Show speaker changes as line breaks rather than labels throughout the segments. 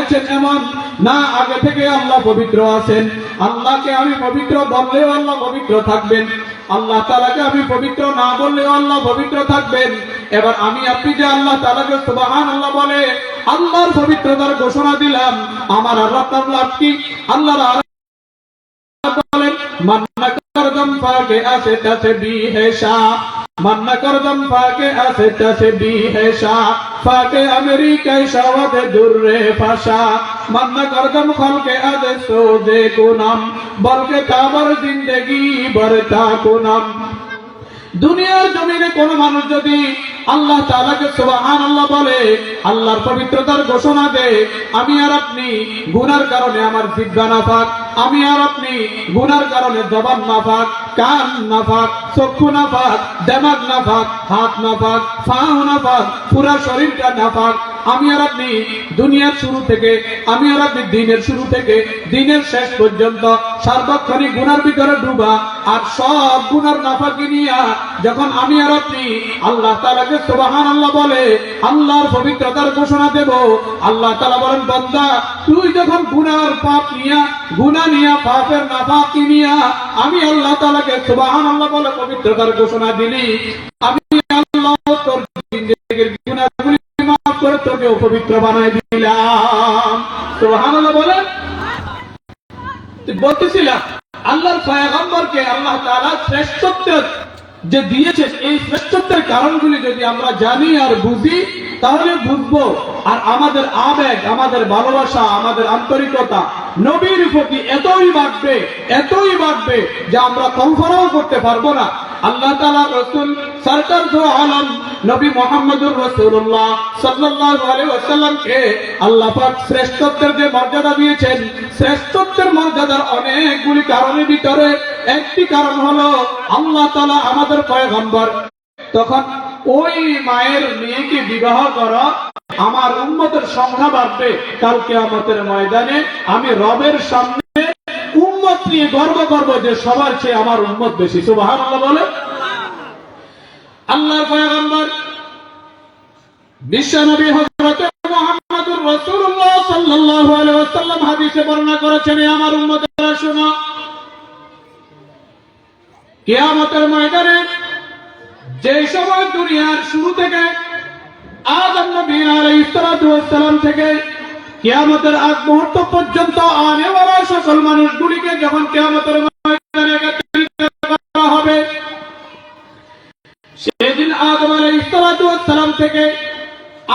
হয়েছেন এমন না, আগে থেকে আল্লাহ পবিত্র আছেন। আল্লাহকে আমি পবিত্র বললেও আল্লাহ পবিত্র থাকবেন, আল্লাহ তাআলাকে আমি পবিত্র না বললেও আল্লাহ পবিত্র থাকবেন। এবার আমি আপনি যে আল্লাহ তাআলাকে সুবহানাল্লাহ বলে আল্লাহর পবিত্রতার ঘোষণা দিলাম, আমার আর আপনার লাভ কি? আল্লাহর বলেন মান্না করদম ফাকে আসে তাসবিহ শাহ, মান্না করদম ফাকে আসে তাসবিহ শাহ, ফাকে আমেরিকা শাওয়াদ দুররে ফাশা, মান্না করদম খলকে আদে সোজে কুনাম, বলকে কাবার জিন্দেগি বরতা কুনাম। দুনিয়ার জমিনে কোন মানুষ যদি আল্লাহ তাআলাকে সুবহানাল্লাহ বলে, আল্লাহর পবিত্রতার ঘোষণা দেয়, আমি আর আপনি গুনার কারণে আমার জিহ্বা নাপাক, আমি আর আপনি গুনার কারণে জবান নাপাক, কান নাপাক, চক্ষু নাপাক, দিমাগ নাপাক, হাত নাপাক, পা নাপাক, পুরা শরীরটা নাপাক। আমি আর আপনি দুনিয়ার শুরু থেকে, আমি আর আপনি দিনের শুরু থেকে দিনের শেষ পর্যন্ত সার্বক্ষণিক গুনার ভিতরে ডুবা, আর সব গুনার নাপাকি নিয়া যখন আমি আর আপনি আল্লাহ তাআলাকে সুবহানাল্লাহ বলে আল্লাহর পবিত্রতার ঘোষণা দেব, আল্লাহ তাআলা বলেন বান্দা তুই যখন গুনার পাপ নিয়া, গুনাহ নিয়া, পাপের নাপাকি নিয়া আমি আল্লাহ তাআলাকে সুবহানাল্লাহ বলে পবিত্রতার ঘোষণা দিলি, আমি আল্লাহ তোর জিন্দেগীর গুনাহগুলি মাফ করে তোকে পবিত্র বানাই দিলাম। সুবহানাল্লাহ বলেন। বলতেছিলাম আল্লাহর পয়গম্বরকে আল্লাহ তাআলা শ্রেষ্ঠত্ব যে দিয়েছে, এই শ্রেষ্ঠত্বের কারণগুলি যদি আমরা জানি আর বুঝি তাহলে বুঝবো, আর আমাদের আবেগ, আমাদের ভালোবাসা, আমাদের আন্তরিকতা নবীর প্রতি এতই বাড়বে যে আমরা কল্পনাও করতে পারবো না। আল্লাহ তাআলা রাসূল সরকার দো আলম নবী মুহাম্মদুর রাসূলুল্লাহ সাল্লাল্লাহু আলাইহি ওয়াসাল্লামকে আল্লাহ পাক শ্রেষ্ঠত্বের যে মর্যাদা দিয়েছেন, শ্রেষ্ঠত্বের মর্যাদার অনেকগুলি কারণের ভিতরে একটি কারণ হলো আল্লাহ তাআলা আমাদের পয়গম্বর তখন ওই মায়ের মেয়েকে বিবাহ করা, আমার উম্মতের সংখ্যা বাড়বে, কাল কিয়ামতের ময়দানে আমি রবের সামনে উম্মত নিয়ে গর্ব করব যে সবার চেয়ে আমার উম্মত বেশি। সুবহানাল্লাহ বলে। আল্লাহর পয়গম্বর বিশ্বনবী হযরত মুহাম্মদুর রাসূলুল্লাহ সাল্লাল্লাহু আলাইহি ওয়াসাল্লাম হাদিসে বর্ণনা করেছেন, আমার উম্মতেরা শোনো, কিয়ামতের ময়দানে যে সময় দুনিয়ার শুরু থেকে আদম নবী আলাইহিস সালাতু ওয়াস সালাম থেকে কিয়ামতের আগ মুহূর্ত পর্যন্ত আনেওয়ালা সকল মানুষগুলিকে যখন কিয়ামতের ময়দানে একত্রিত করা হবে, সেদিন আদম আলাইহিস সালাতু ওয়াস সালাম থেকে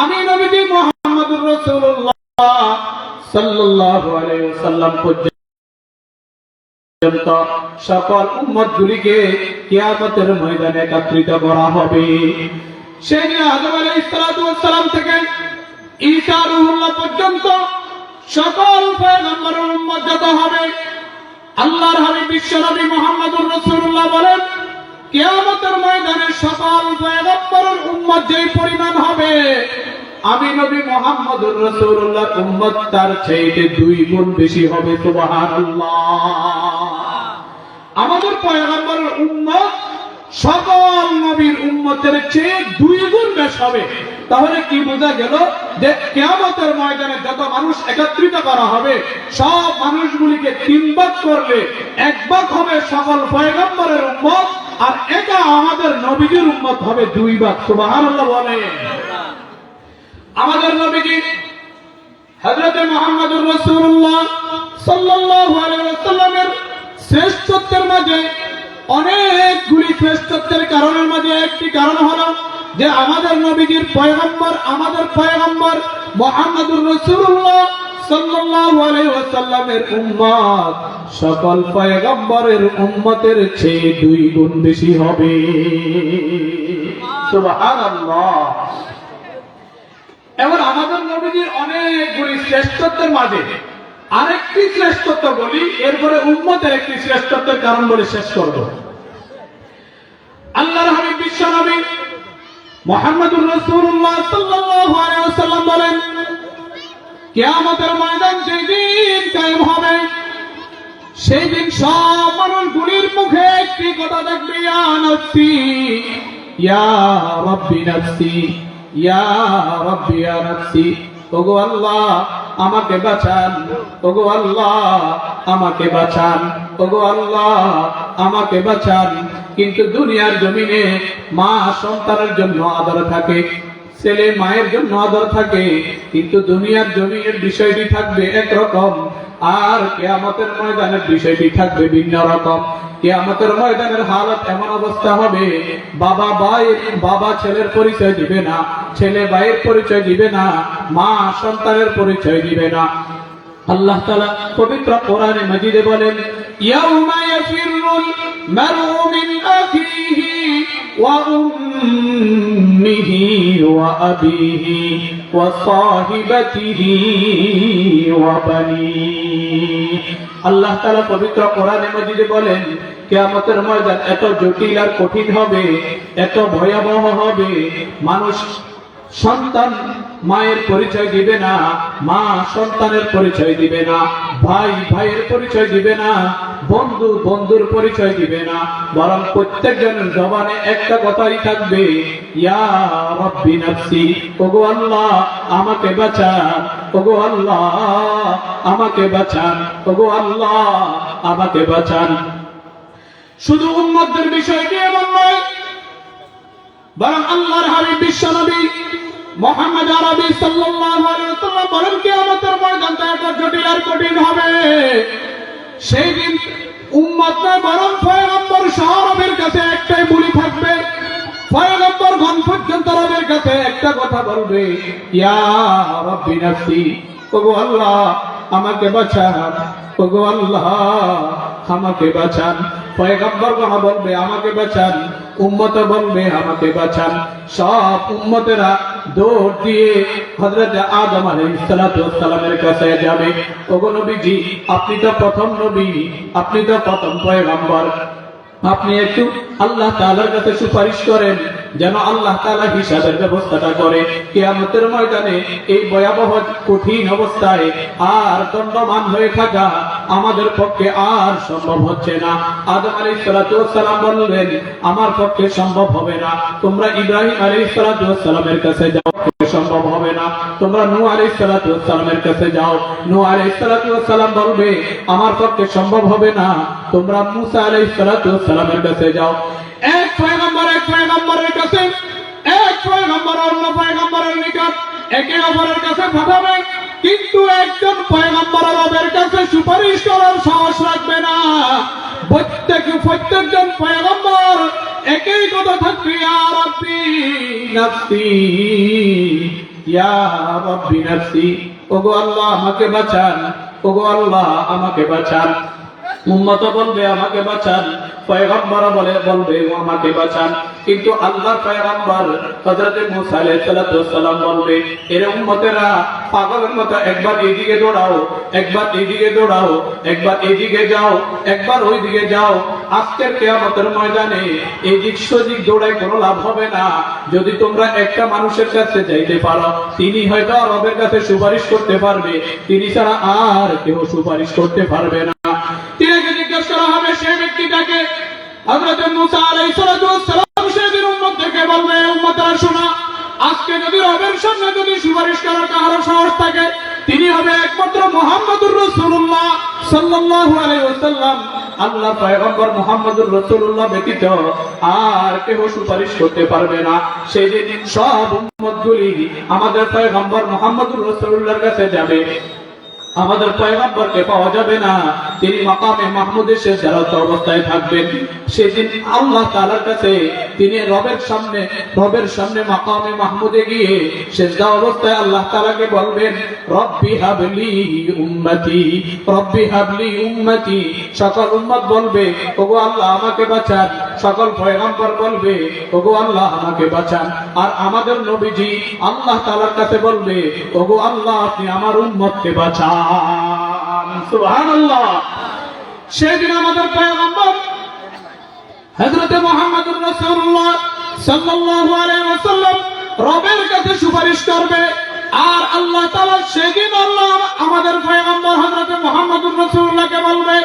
আমি নবী মুহাম্মদুর রাসূলুল্লাহ সাল্লাল্লাহু আলাইহি ওয়াসাল্লাম পর্যন্ত সকল উম্মতগুলিকে কিয়ামতের ময়দানে একত্রিত করা হবে। সেদিন আদম আলাইহিস সালাতু ওয়াস সালাম থেকে ঈসা রূহুল্লাহ পর্যন্ত সকল পয়গম্বরের উম্মত যত হবে, আল্লাহর হাবিব বিশ্বনবী মুহাম্মদুর রাসূলুল্লাহ বলেন, কিয়ামতের ময়দানে সকল পয়গম্বরের উম্মত যেই পরিমাণ হবে, আমি নবী মুহাম্মদুর রাসূলুল্লাহর উম্মত তার চেয়ে 2 গুণ বেশি হবে। সুবহানাল্লাহ। আমাদের পয়গম্বরের উম্মত সকল নবীর উম্মতের চেয়ে 2 গুণ বেশি হবে। তাহলে কি বোঝা গেল যে কিয়ামতের ময়দানে যত মানুষ একত্রিত করা হবে, সব মানুষগুলিকে 3 ভাগ করলে 1 ভাগ হবে সকল পয়গম্বরের উম্মত, আর এটা আমাদের নবীর উম্মত হবে 2 ভাগ। সুবহানাল্লাহ বলে। আমাদের নবীজি হযরত মুহাম্মদুর রাসূলুল্লাহ সাল্লাল্লাহু আলাইহি ওয়াসাল্লামের শ্রেষ্ঠত্বের মাঝে অনেকগুলি শ্রেষ্ঠত্বের কারণের মাঝে একটি কারণ হলো যে আমাদের নবীজির পয়গম্বর, আমাদের পয়গম্বর মুহাম্মদুর রাসূলুল্লাহ সাল্লাল্লাহু আলাইহি ওয়াসাল্লামের উম্মত সকল পয়গম্বরের উম্মতের চেয়ে 2 গুণ বেশি হবে। সুবহানাল্লাহ। এবার আমাদের নবীজির অনেকগুলি শ্রেষ্ঠত্বের মাঝে আরেকটি শ্রেষ্ঠত্ব বলি, এরপরে উম্মতের একটি শ্রেষ্ঠত্বের কারণ বলে শেষ করব। আল্লাহর হাবিব বিশ্বনবী মুহাম্মদুর রাসূলুল্লাহ সাল্লাল্লাহু আলাইহি ওয়াসাল্লাম বলেন, কিয়ামতের ময়দান যেদিন কায়েম হবে, সেই দিন সব মানুষগুলির মুখে একটি কথা থাকবে, ইয়া নাফসি ইয়া রাব্বি নাফসি, ইয়া রাব্বি ইয়া নাফসি। ওগো আল্লাহ, আমাকে বাঁচান, ওগো আল্লাহ আমাকে বাঁচান, ওগো আল্লাহ আমাকে বাঁচান। কিন্তু দুনিয়ার জমিনে মা সন্তানের জন্য আদর থাকে, ছেলে মায়ের জন্য আদর থাকে, কিন্তু দুনিয়ার জমিনের বিষয়টি থাকবে একরকম, আর কিয়ামতের ময়দানের বিষয়টি থাকবে ভিন্ন রকম। কিয়ামতের ময়দানের হালত এমন অবস্থা হবে, বাবা ছেলের পরিচয় দিবে না, ছেলে ভাইয়ের পরিচয় দিবে না, মা সন্তানের পরিচয় দিবে না। আল্লাহ তাআলা পবিত্র কোরআনে মাজিদে বলেন, ইয়াউমা ইয়াফিরুল মারউ মিন আখিহি ওয়া উম্মিহি ওয়া আবিহি ওয়া সাহিবাতিহি ওয়া বানিহি। আল্লাহ তাআলা পবিত্র কোরআনে মাজিদে বলেন, কিয়ামতের ময়দান এত জটিল আর কঠিন হবে, এত ভয়াবহ হবে, মানুষ সন্তান মায়ের পরিচয় দিবে না, মা সন্তানের পরিচয় দিবে না, ভাই ভাইয়ের পরিচয় দিবে না, বন্ধু বন্ধুর পরিচয় দিবে না, বরং প্রত্যেকজনের জবানে একটা কথাই থাকবে, ইয়া রাব্বি নাফসি, ওগো আল্লাহ আমাকে বাঁচান, ওগো আল্লাহ আমাকে বাঁচান, ওগো আল্লাহ আমাকে বাঁচান। শুধু উম্মতের বিষয়টি এমন নয়, বরং আল্লাহর হাবিব বিশ্বনবী মুহাম্মদ আরবি সাল্লাল্লাহু আলাইহি ওয়াসাল্লাম বলেন, কিয়ামতের ময়দানটা এত জটিল আর কঠিন হবে, সেই দিন উম্মত নয় বরং পয়গম্বর সহ রবের কাছে একটাই বলি থাকবে, পয়গম্বর গণ পর্যন্ত রবের কাছে একটা কথা বলবে, ইয়া রাব্বি নাফসি, ওগো আল্লাহ আমাকে বাঁচান, ওগো আল্লাহ আমাকে বাঁচান। পয়গম্বরগণ বলবে আমাকে বাঁচান, উম্মত বলবে আমাকে বাঁচান। সব উম্মতেরা দৌড় দিয়ে হযরত আদম আলাইহিস সালাতু ওয়াস সালামের কাছে যাবে, ওগো নবীজি আপনি তো প্রথম নবী, আপনি তো প্রথম পয়গম্বর, আপনি একটু আল্লাহ তাআলার কাছে সুপারিশ করেন যেন আল্লাহ তাআলা হিসাবের ব্যবস্থাটা করে। কিয়ামতের ময়দানে এই ভয়াবহ কঠিন অবস্থায় আর দণ্ডমান হয়ে থাকা আমাদের পক্ষে আর সম্ভব হচ্ছে না। আদম আলাইহিস সালাতু ওয়াস সালাম বললেন, আমার পক্ষে সম্ভব হবে না, তোমরা ইব্রাহিম আলাইহিস সালাতু ওয়াস সালামের কাছে যাও, সম্ভব হবে না, তোমরা নূহ আলাইহিস সালাতু ওয়াস সালামের কাছে যাও। নূহ আলাইহিস সালাতু ওয়াস সালাম বলবে, আমার পক্ষে সম্ভব হবে না, তোমরা মূসা আলাইহিস সালাতু ওয়াস সালামের কাছে যাও। এক পয়গম্বরের কাছে, এক পয়গম্বর অন্য পয়গম্বরের নিকট একে অপরের কাছে পাঠাবে, কিন্তু একজন পয়গম্বর রবের কাছে সুপারিশ করার সাহস রাখবে না। প্রত্যেকজন পয়গম্বর একই কথা থাকবে, ইয়া রাব্বি নাফসি, ইয়া রাব্বি নাফসি, ওগো আল্লাহ আমাকে বাঁচান, ওগো আল্লাহ আমাকে বাঁচান। উম্মত বলবে আমাকে বাঁচান, পয়গম্বর বলবে আমাকে বাঁচান। কিন্তু আল্লাহর পয়গম্বর হযরত মূসা আলাইহিস সালাতু ওয়াস সালাম বলবে, এর উম্মতেরা পাগলের মতো একবার এইদিকে দৌড়াও, একবার এইদিকে দৌড়াও, একবার এইদিকে যাও, একবার ওইদিকে যাও। আজকের কিয়ামতের ময়দানে এইদিক সেদিক দৌড়ায় কোনো লাভ হবে না। যদি তোমরা একটা মানুষের কাছে যাইতে পারো, তিনি হয়তো রবের কাছে সুপারিশ করতে পারবে, তিনি ছাড়া আর কেউ সুপারিশ করতে পারবে না। তিনাকে জিজ্ঞেস করা হবে সেই ব্যক্তিটাকে। হযরত মূসা আলাইহিস সালাতু ওয়াস সালাম সেদিন উম্মতকে বলবে, উম্মতরা শোনা, আজকে যদি রবের সামনে যদি সুপারিশ করার কারো সাহস থাকে, তিনি হবে একমাত্র মুহাম্মদুর রাসূলুল্লাহ সাল্লাল্লাহু আলাইহি ওয়াসাল্লাম। আল্লাহ পয়গম্বর মুহাম্মদুর রাসূলুল্লাহ ব্যতীত আর কেউ সুপারিশ করতে পারবে না। সেই দিন সব উম্মতগুলি আমাদের পয়গম্বর মুহাম্মদুর রাসূলুল্লাহর কাছে যাবে, আমাদের পয়গম্বরকে পাওয়া যাবে না, তিনি মাকামে মাহমুদের শেষদারত অবস্থায় থাকবেন। সেদিন আল্লাহ তাআলার কাছে তিনি রবের সামনে মাকামে মাহমুদে গিয়ে শেষদা অবস্থায় আল্লাহ তাআলাকে বলবেন, রব্বি হাবলি উম্মতি, রব্বি হাবলি উম্মতি। সকল উম্মত বলবে, ওগো আল্লাহ আমাকে বাঁচান। সকল পয়গম্বর বলবে, ওগো আল্লাহ আমাকে বাঁচান। আর আমাদের নবীজি আল্লাহ তাআলার কাছে বলবে, ওগো আল্লাহ আপনি আমার উম্মতকে বাঁচান। সুবহানাল্লাহ। সেদিন আমাদের পয়গম্বর হযরত মুহাম্মদুর রাসূলুল্লাহ সাল্লাল্লাহু আলাইহি ওয়াসাল্লাম রবের কাছে সুপারিশ করবে, আর আল্লাহ তাআলা সেদিন আল্লাহ আমাদের পয়গম্বর হযরত মুহাম্মদুর রাসূলুল্লাহকে বলবে,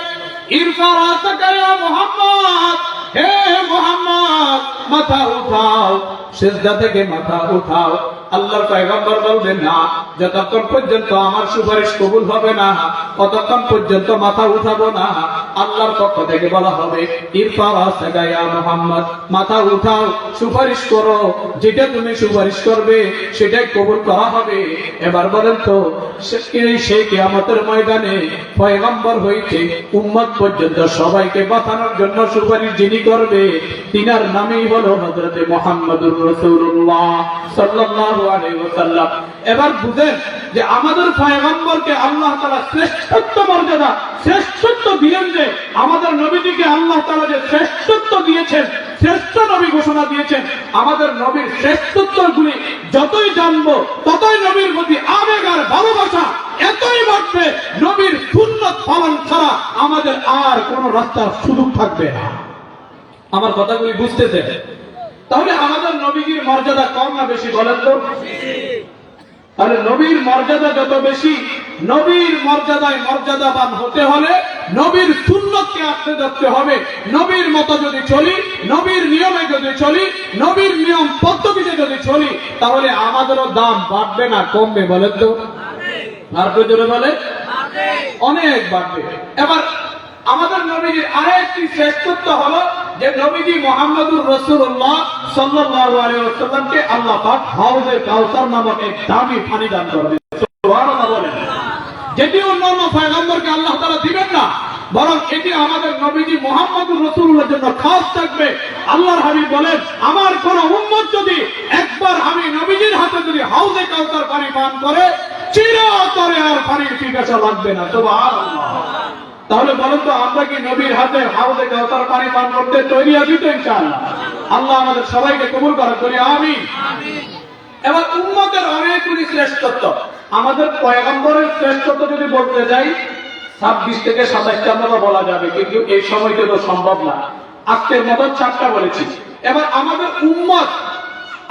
ইরফা রাসাকা ইয়া মুহাম্মদ, হে মুহাম্মদ মাথা উঠাও, সিজদা থেকে মাথা উঠাও। আল্লাহর পয়গম্বর বলবেন না, যতক্ষণ পর্যন্ত আমার সুপারিশ কবুল হবে না ততক্ষণ পর্যন্ত মাথা উঠাবো না। আল্লাহর পক্ষ থেকে বলা হবে ইরফা রাসাকা ইয়া মুহাম্মদ, মাথা উঠাও, সুপারিশ করো, যেটা তুমি সুপারিশ করবে সেটাই কবুল করা হবে। এবার বলেন তো সেই কিয়ামতের ময়দানে পয়গম্বর হইতে উম্মত পর্যন্ত সবাইকে বাঁচানোর জন্য সুপারিশ যিনি করবে তিনার নামই হলো হযরত মুহাম্মদুর রাসূলুল্লাহ সাল্লাল্লাহু আলাইহি ওয়াসাল্লাম। এবার বুঝেন যে আমাদের পয়গম্বরকে আল্লাহ তাআলা শ্রেষ্ঠত্ব মর্যাদা, শ্রেষ্ঠত্ব দিলেন, যে আমাদের নবীজিকে আল্লাহ তাআলা যে শ্রেষ্ঠত্ব দিয়েছেন, শ্রেষ্ঠ নবী ঘোষণা দিয়েছেন। আমাদের নবীর শ্রেষ্ঠত্বগুলি যতই জানবো ততই নবীর প্রতি আবেগ আর ভালোবাসা এতই বাড়বে, নবীর সুন্নাত পালন ছাড়া আমাদের আর কোন রাস্তার সুযোগ থাকবে না। আমার কথাগুলি বুঝতেছেন? তাহলে আমাদের নবীজির মর্যাদা কম না বেশি বলেন তো? তাহলে নবীর মর্যাদা যত বেশি, নবীর মর্যাদায় মর্যাদাবান হতে হলে নবীর সুন্নতকে আঁকড়ে ধরতে হবে। নবীর মতো যদি চলি, নবীর নিয়মে যদি চলি, নবীর নিয়ম পদ্ধতিতে যদি চলি, তাহলে আমাদেরও দাম বাড়বে না কমবে বলেন তো? আর জোরে বলে অনেক বাড়বে। এবার আমাদের নবীজির আরেকটি শ্রেষ্ঠত্ব হলো যে নবীজি মুহাম্মদুর রাসূলুল্লাহ সাল্লাল্লাহু আলাইহি ওয়াসাল্লামকে আল্লাহ পাক হাউজে কাউসার নামক এক দামি পানি দান করবেন। সুবহানাল্লাহ বলেন। যেটি অন্যান্য পয়গম্বরকে আল্লাহ তাআলা দিবেন না, বরং এটি আমাদের নবীজি মুহাম্মদুর রাসূলুল্লাহর জন্য খাস থাকবে। আল্লাহর হাবিব বলেন, আমার কোন উম্মত যদি একবার আমি নবীজির হাতে যদি হাউজে কাউসার পানি পান করে, চিরতরে আর পানির পিপাসা লাগবে না। সুবহানাল্লাহ। তাহলে বলেন তো আমরা কি নবীর হাতে হাউজে কাউসার পানি পান করতে তৈরি আছি তো? ইনশাআল্লাহ। আল্লাহ আমাদের সবাইকে কবুল করুন, করি আমিন। এবার উম্মতের অনেকগুলি শ্রেষ্ঠত্ব, আমাদের পয়গম্বরের শ্রেষ্ঠত্ব যদি বলতে যাই 26 থেকে 27টা মতো বলা যাবে, কিন্তু এই সময়তে তো সম্ভব না। আজকের মতো 4টা বলেছি। এবার আমাদের উম্মত,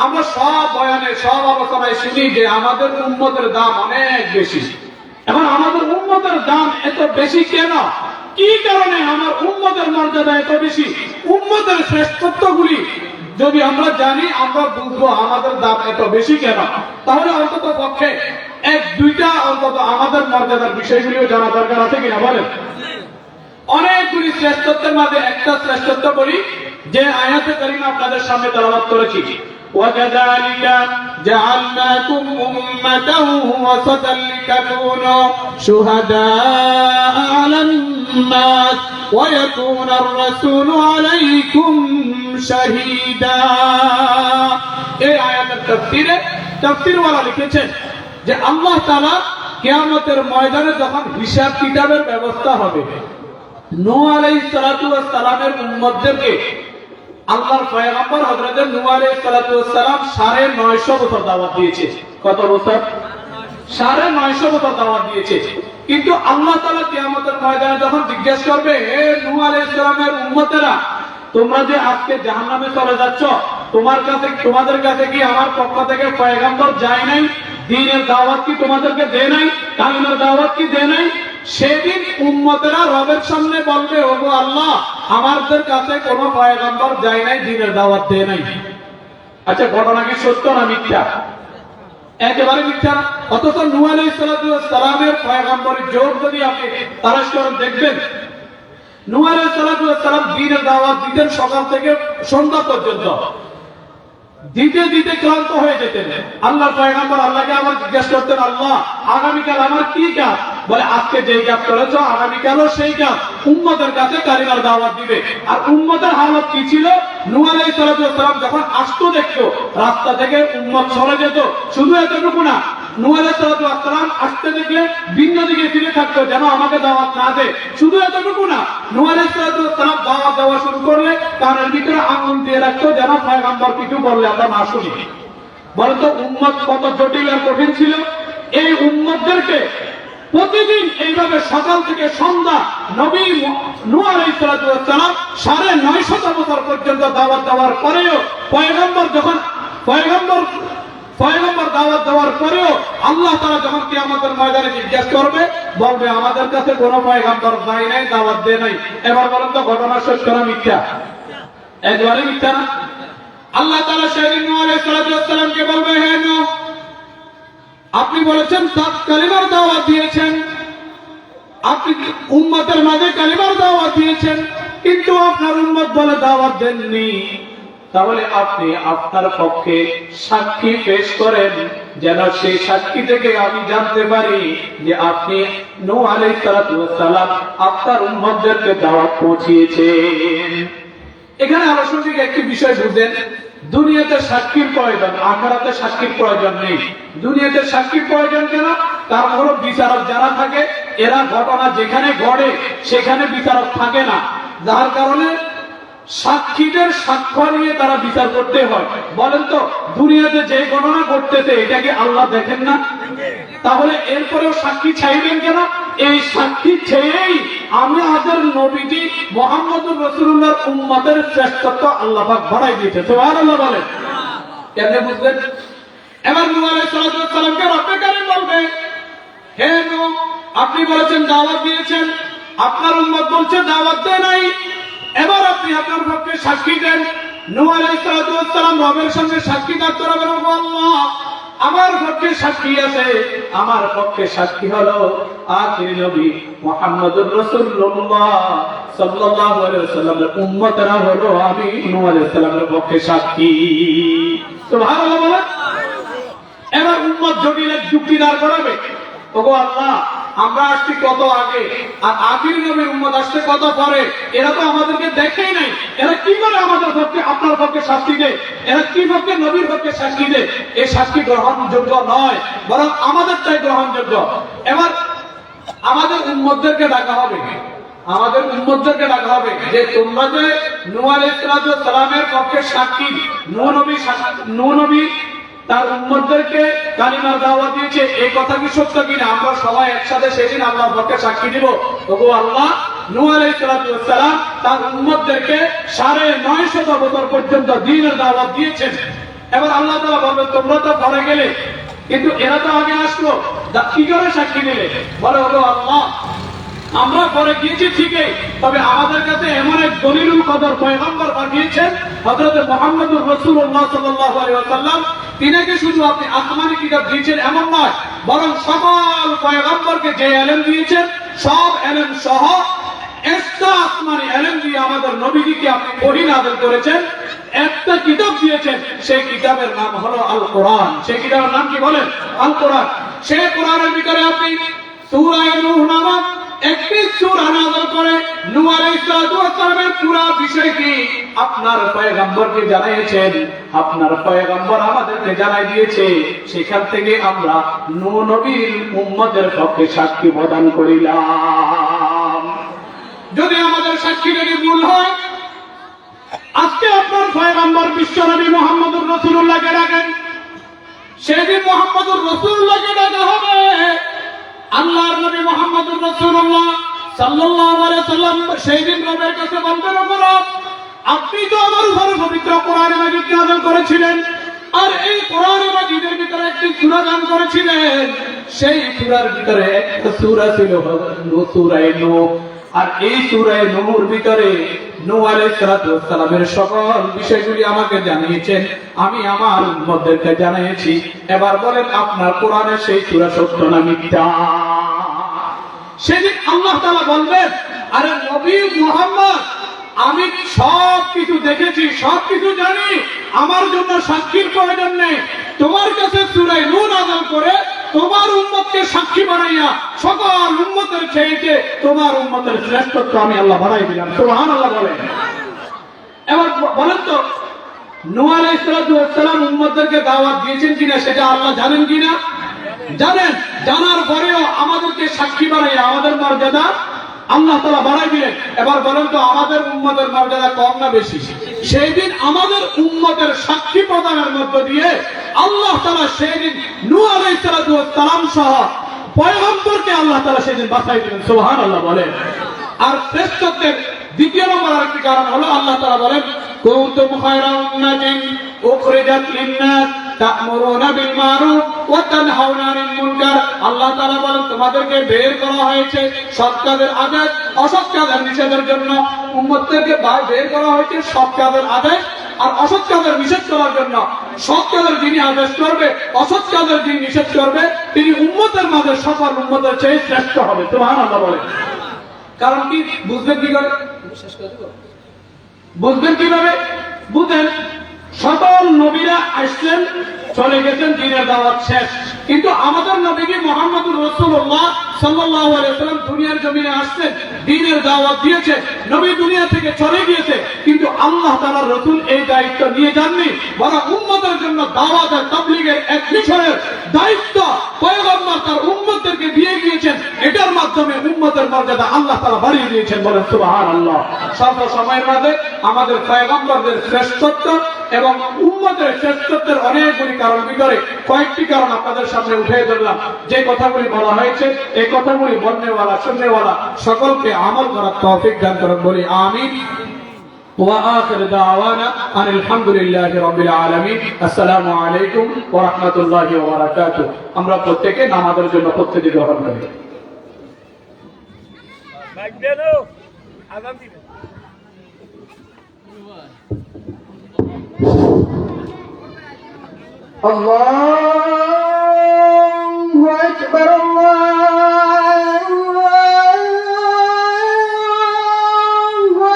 আমরা সব বয়ানে সব আলোচনায় শুনি যে আমাদের উম্মতের দাম অনেক বেশি। এখন আমাদের উম্মতের দাম এত বেশি কেন? কি কারণে আমার উম্মতের মর্যাদা এত বেশি? উম্মতের শ্রেষ্ঠত্বগুলি যদি আমরা জানি, আমরা বুঝবো আমাদের দাম এত বেশি কেন। তাহলে অন্তত পক্ষে 1-2টা অন্তত আমাদের মর্যাদার বিষয়গুলিও জানা দরকার আছে কিনা বলেন? অনেকগুলি শ্রেষ্ঠত্বের মাঝে একটা শ্রেষ্ঠত্ব বলি, যে আয়াতে কারিমা আপনাদের সামনে তেলাওয়াত করেছি। وَكَذَلِكَ جَعَلْنَاكُمْ أُمَّةً وَسَطًا لِتَكُونُوا شُهَدَاءَ عَلَى النَّاسِ وَيَكُونَ الرَّسُولُ عَلَيْكُمْ شَهِيدًا। এই আয়াতের তাফসীরওয়ালা লিখেছেন যে আল্লাহ তাআলা কিয়ামতের ময়দানে যখন হিসাব কিতাবের ব্যবস্থা হবে, নূহ আলাইহিস সালাতু ওয়াস সালামের উম্মতদেরকে আল্লাহর পয়গম্বর হযরত নূহ আলাইহিস সালাতু ওয়াস সালাম 950 বছর দাওয়াত দিয়েছে। কত বছর? 950 বছর দাওয়াত দিয়েছে। কিন্তু আল্লাহ তাআলা কিয়ামতের ময়দানে যখন জিজ্ঞাসা করবে, হে নূহ আলাইহিস সালামের উম্মতেরা, তোমরা যে আজকে জাহান্নামে চলে যাচ্ছ, তোমাদের কাছে কি আমার পক্ষ থেকে পয়গম্বর যায় নাই? দ্বীনের দাওয়াত কি তোমাদেরকে দেয় নাই? কালিমার দাওয়াত কি দেয় নাই? সেদিন উম্মতেরা রবের সামনে বলবে, ওগো আল্লাহ, আমাদের কাছে কোনো পয়গম্বর যায় নাই, দ্বীনের দাওয়াত দেয় নাই। আচ্ছা, ঘটনা কি সত্য না মিথ্যা? একেবারে মিথ্যা। অথচ নূহ আলাইহিস সালামের পয়গম্বরের যোগ যদি আপনি তালাশ করেন, দেখবেন নূহ আলাইহিস সালাম দ্বীনের দাওয়াত দিতেন সকাল থেকে সন্ধ্যা পর্যন্ত। দিতে দিতে ক্লান্ত হয়ে যেতেন। আল্লাহর পয়গম্বর আল্লাহকে আবার জিজ্ঞাসা করতেন, আল্লাহ, আগামীকাল আমার কি কাজ? বলে, আজকে যেই কাজ করেছো আগামীকালও সেই কাজ, উম্মতের কাছে কালিমার দাওয়াত দিবে। আর উম্মতের হালত কি ছিল? নূহ আলাইহিস সালাম যখন আসতো, দেখতো রাস্তা থেকে উম্মত সরে যেত। শুধু এতটুকু না, নূহ আলাইহিস সালাম আসতে দেখলে ভিন্ন দিকে ফিরে থাকতো, যেন আমাকে দাওয়াত না দেয়। শুধু এতটুকু না, নূহ আলাইহিস সালাম দাওয়াত দেওয়া শুরু করলে কানের ভিতরে আঙুল দিয়ে রাখতো, যেন পয়গম্বর কিছু বললে আমরা না শুনি। বলেন তো উম্মত কত জটিল আর কঠিন ছিল? এই উম্মতদেরকে প্রতিদিন এইভাবে সকাল থেকে সন্ধ্যা নবী নূহ আলাইহিস সালাম 950 বছর পর্যন্ত দাওয়াত দেওয়ার পরেও, পয়গম্বর দাওয়াত দেওয়ার পরেও আল্লাহ তাআলা যখন কিয়ামতের ময়দানে জিজ্ঞাসা করবে, বলবে আমাদের কাছে কোনো পয়গম্বর যায় নাই, দাওয়াত দেয় নাই। এবার বলেন তো ঘটনা সত্য না মিথ্যা? একবারে মিথ্যা না? আল্লাহ তাআলা সেদিন নূহ আলাইহিস সালামকে বলবে, হে নূহ, আপনি বলেছেন কালিমার দাওয়াত দিয়েছেন, আপনি উম্মতের মাঝে কালিমার দাওয়াত দিয়েছেন, কিন্তু আপনার উম্মত বলে দাওয়াত দেননি। তাহলে আপনি আপনার পক্ষে সাক্ষী পেশ করেন, যেন সেই সাক্ষী থেকে আমি জানতে পারি যে আপনি নূহ আলাইহিস সালাম আপনার উম্মতদেরকে দাওয়াত পৌঁছিয়েছেন। এখানে আলোচনাটিক একটি বিষয় বুঝেন, দুনিয়াতে সাক্ষীর প্রয়োজন, আখিরাতে সাক্ষীর প্রয়োজন নেই। দুনিয়াতে সাক্ষীর প্রয়োজন কেন? কারণ হলো বিচারক যারা থাকে এরা ঘটনা যেখানে ঘটে সেখানে বিচারক থাকে না, যার কারণে সাক্ষীদের সাক্ষ্য নিয়ে তারা বিচার করতে হয়। বলেন তো, দুনিয়াতে যে ঘটনা ঘটতেছে এটা কি আল্লাহ দেখেন না? তাহলে এরপরেও সাক্ষী চাইবেন কেন? এই সাক্ষী চেয়েই আমাদের নবীজি মুহাম্মদুর রাসূলুল্লাহর উম্মতের শ্রেষ্ঠত্ব আল্লাহ পাক বাড়াই দিয়েছে। সুবহানাল্লাহ বলেন। কেমনে বুঝবেন? এবার নূহ আলাইহিস সালামকে রব্বে কারীম বলবে, হে নূহ, আপনি বলেছেন দাওয়াত দিয়েছেন, আপনার উম্মত বলছে দাওয়াত দেয় নাই, এবার আপনি আপনার পক্ষে সাক্ষী দেন। নূহ আলাইহিস সালাম রবের সঙ্গে সাক্ষী থাকতে হবে। আল্লাহ আমার পক্ষে সাক্ষী আছে, আমার পক্ষে সাক্ষী হলো আখির নবী মুহাম্মদুর রাসূলুল্লাহ সাল্লাল্লাহু আলাইহি ওয়াসাল্লামের উম্মতরা হলো আমি নূহ আলাইহিস সালামের পক্ষে সাক্ষী। সুবহানাল্লাহ বলেন। এবার উম্মত জটিল যুক্তি দাঁড় করাবে, ওগো আল্লাহ, আমরা আসছি কত আগে আর আখির নবীর উম্মত আসছে কত পরে, এরা তো আমাদেরকে দেখেই নাই, এরা কি করে আমাদের পক্ষে আপনার পক্ষে সাক্ষী দেয়? এরা কি পক্ষে নবীর পক্ষে সাক্ষী দেয়? এই সাক্ষী গ্রহণযোগ্য নয়, বরং আমাদের চাই গ্রহণযোগ্য। এবার আমাদের উম্মতদেরকে ডাকা হবে, আমাদের উম্মতদেরকে ডাকা হবে যে তোমরা যে নূহ আলাইহিস সালামের পক্ষে সাক্ষী, নূহ নবী তার উম্মতদেরকে কালিমার দাওয়াত দিয়েছে, এই কথা কি সত্য কিনা? আমরা সবাই একসাথে সেদিন আল্লাহর পক্ষে সাক্ষী দিব, ওগো আল্লাহ, নূহ আলাইহিস সালাম তার উম্মতদেরকে ৯৫০ বছর পর্যন্ত দ্বীনের দাওয়াত দিয়েছেন। এবার আল্লাহ তাআলা বলবেন, তোমরা তো পরে গেলে, কিন্তু এরা তো আগে আসলো, কি করে সাক্ষী দিলে? বলে, ওগো আল্লাহ, আমরা পরে গিয়েছি ঠিকই, তবে আমাদের কাছে এমন এক দলিলুল কদর পয়গম্বর পাঠিয়েছেন হযরত মুহাম্মদুর রাসূলুল্লাহ সাল্লাল্লাহু আলাইহি ওয়াসাল্লাম, তিনাকে শুধু আপনি আসমানি কিতাব দিয়েছেন এমন নয়, বরং সকল পয়গম্বরকে যে ইলম দিয়েছেন সব ইলম সহ এক্সট্রা আসমানি ইলম দিয়ে আমাদের নবীজিকে আপনি ওহী নাযিল করেছেন, একটা কিতাব দিয়েছেন, সেই কিতাবের নাম হলো আল কোরআন। সেই কিতাবের নাম কি বলেন? আল কোরআন। সেই কোরআনের ভিতরে আপনি সূরা নূহ নামক একটি সূরা নাযিল করে নূহ আলাইহিস সালামের পুরো বিষয়টি আপনার পয়গম্বরকে জানিয়েছেন, আপনার পয়গম্বর আমাদেরকে জানাই দিয়েছে, সেখান থেকে আমরা নূহ নবীর উম্মতের পক্ষে সাক্ষী প্রদান করিলাম। যদি আমাদের সাক্ষী যদি ভুল হয়, আজকে আপনার পয়গম্বর বিশ্বনবী মুহাম্মদুর রাসূলুল্লাহকে ডাকেন, সেদিন মুহাম্মদুর রাসূলুল্লাহকে ডাকা হবে। আল্লাহর নবী মুহাম্মদুর রাসূলুল্লাহ সাল্লাল্লাহু আলাইহি ওয়াসাল্লাম সেই দিন রবের কাছে বলবেন, রব, আপনি তো আমার উপরে পবিত্র কোরআন মাজিদ নাযিল করেছিলেন, আর এই কোরআন মাজিদের ভিতরে একটি সূরা দান করেছিলেন, সেই সূরার ভিতরে একটা সূরা ছিল সূরা নূহ, আর এই সূরা নূহর ভিতরে নূহ আলাইহিস সালামের সকল বিষয়গুলি আমাকে জানিয়েছেন, আমি আমার উম্মতদেরকে জানিয়েছি। এবার বলেন, আপনার কোরআনের সেই সূরা সত্য না মিথ্যা? সেদিন আল্লাহ তাআলা বলবেন, আরে নবী মুহাম্মদ, আমি সব কিছু দেখেছি, সব কিছু জানি, আমার জন্য সাক্ষীর প্রয়োজন নেই। তোমার কাছে সূরা নূহ নাযিল করে তোমার উম্মতকে সাক্ষী বানাইয়া সকল উম্মতের চেয়ে তোমার উম্মতের শ্রেষ্ঠত্ব আমি আল্লাহ বাড়াই দিলাম। সুবহানাল্লাহ বলেন। এবার বলেন তো, নূহ আলাইহিস সালাম উম্মতদেরকে দাওয়াত দিয়েছেন কিনা সেটা আল্লাহ জানেন কিনা? জানেন। জানার পরেও আমাদেরকে সাক্ষী বানাইয়া আমাদের মর্যাদা আল্লাহ তাআলা বাড়াই দিলেন। এবার বলেন তো, আমাদের উম্মতের মর্যাদা কম না বেশি? সেই দিন আমাদের উম্মতের সাক্ষী প্রদানের মধ্য দিয়ে আল্লাহ তাআলা সেই দিন নূহ আলাইহিস সালাম সহ পয়গম্বরকে আল্লাহ তাআলা সেই দিন বাছাই দিলেন। সুবহানাল্লাহ বলেন। আর শ্রেষ্ঠত্বের দ্বিতীয় নম্বর আরেকটি কারণ হলো আল্লাহ তাআলা বলেন, কুনতুম খায়রা উম্মাতিন উখরিজাত লিন-নাস তা'মুরুনা বিল মারুফ ওয়া তানহাউনা আনিল মুনকার। আল্লাহ তাআলা বলেন, তোমাদেরকে বের করা হয়েছে সৎ কাজের আদেশ, অসৎ কাজের নিষেধের জন্য। উম্মতদেরকে বের করা হয়েছে সৎ কাজের আদেশ আর অসৎ কাজের নিষেধ করার জন্য। সৎ কাজের যিনি আদেশ করবে, অসৎ কাজের যিনি নিষেধ করবে, তিনি উম্মতের মাঝে সকল উম্মতের চেয়ে শ্রেষ্ঠ হবে। সুবহানাল্লাহ বলে। কারণ কি বুঝবেন কি করে? বুঝবেন কিভাবে? বুঝেন, সকল নবীরা আসছেন, চলে গেছেন, দ্বীনের দাওয়াত শেষ। কিন্তু আমাদের নবী মুহাম্মদুর রাসূলুল্লাহ সাল্লাল্লাহু আলাইহি ওয়াসাল্লাম দুনিয়ার জমিনে আসছেন, দ্বীনের দাওয়াত দিয়েছে। নবী দুনিয়া থেকে চলে গিয়েছে, কিন্তু আল্লাহ তাআলার রাসূল এই দায়িত্ব নিয়ে যাননি, বরং উম্মতের জন্য দাওয়াত আর তাবলীগের এক মিশনের দায়িত্ব পয়গম্বর তার উম্মতদেরকে দিয়ে গিয়েছেন। এটার মাধ্যমে উম্মতের মর্যাদা আল্লাহ তাআলা বাড়িয়ে দিয়েছেন। বলেন সুবহানাল্লাহ। স্বল্প সময়ের মধ্যে আমাদের পয়গম্বরদের শ্রেষ্ঠত্ব এবং উম্মতের শ্রেষ্ঠত্বের অনেকগুলি কারণ ভিতরে কয়েকটি কারণ আপনাদের সামনে উঠে ধরলাম। যে কথাগুলি বলা হয়েছে, এই কথাগুলি বলনেওয়ালা শুননেওয়ালা সকলকে আমল করার তৌফিক দান করুন, বলি আমিন। وآخر دعوانا أن الحمد لله رب العالمين السلام عليكم ورحمة الله وبركاته আমরা প্রত্যেকে নামাজের জন্য প্রস্তুতি গ্রহণ করি।
আল্লাহু আকবার, আল্লাহু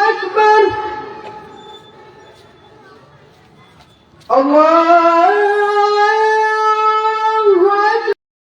আকবার, আল্লাহ